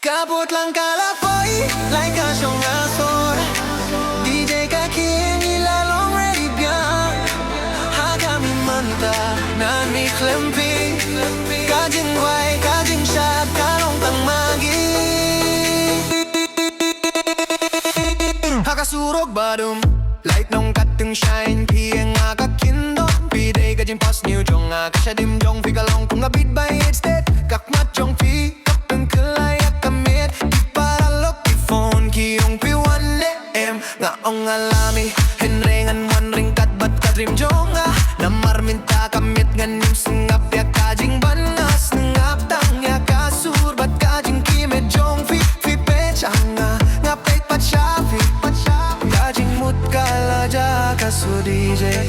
Kabut lang kalapoy, like a siyong asor DJ ka king, ilalong ready biyan Hakami manta, nan mi klemping Kajing wai, kajing syat, kalong tang magi Hakasurog badum, light nong kating shine Pieng nga kakindot, pide kajing pas new jong nga Kasyadim jong fikalong kung ngabit by it's dead Kakmat jong fi, kapeng kelay nga ong alami henrengan wan ringkat bat kadrim jonga namarminta kamit nganim singap ya kajing banas ngap tang ya kasur bat kajing kimet jong fi pechanga ngapet pat shafi kajing mut kalaja kasu DJ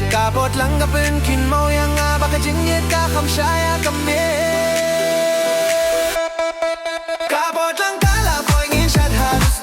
kapot lang kapin kin mo yang nga bakajing yet kakam shaya kamit kapot lang kalapoy ngin shad halus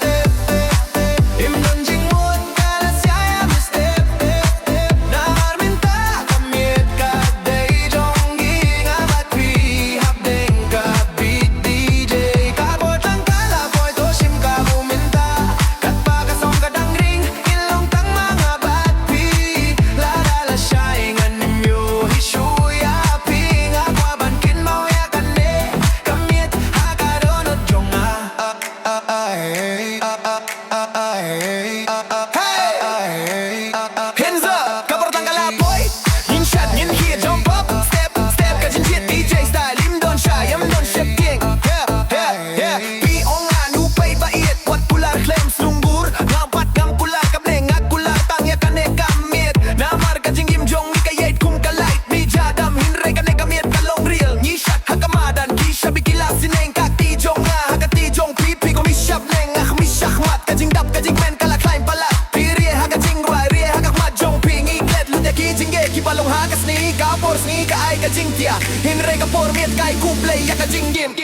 Hinre ka pormiet kay kuplay ya ka jing game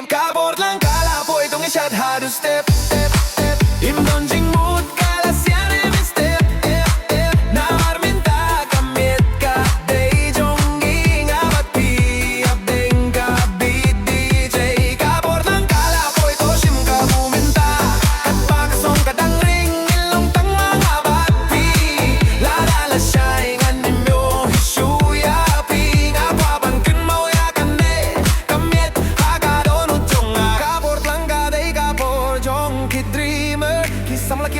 kabor lang kalapoy tong isyat hadu step imdon jing mood kalasyan every step na marminta kamit ka day jongging abat pi abdeng ka beat DJ kabor lang kalapoy to sim ka buminta kat pakasong kadang ring ilong tang mga bat pi ladala shine animyo hisuya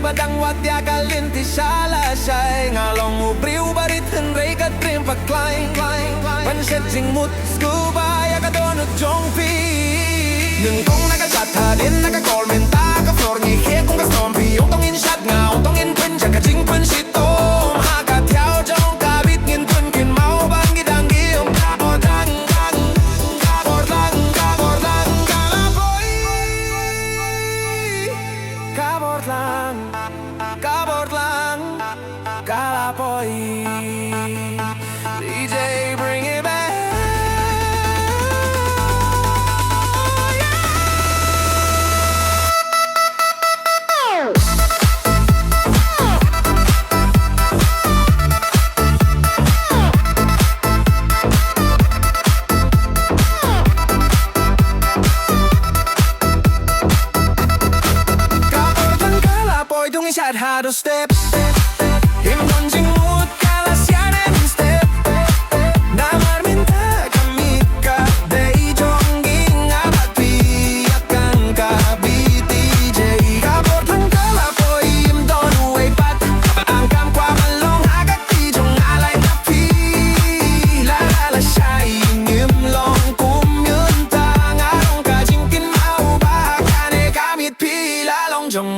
badang wat ya kalinti shala shay ngalong ubriu barit henrei ka dream pa klein panset jing mut scuba ya ka donut jong pi nung kong nakasat halin nakakol menta ka flor ni he kung ka stompi yung tong in shot nga tong in pen ja ka jing pen shitom haka tiao jong kabit ngin tun kin mau bang gidang giyong kabordang kalaboy kabordang kalapoy DJ bring it back kapot lang kalapoy tung isyat hado step imdon jing mood kalasyan every step na marminta kamit ka day jongging abat pi akan ka beat DJ kapot lang kalapoy imdon uway pat angkam kwa malong agak ti jong alay na pi lalala siya ingimlong kumyunta ngarong ka jingkin mau bahkan e kamit pi lalong jong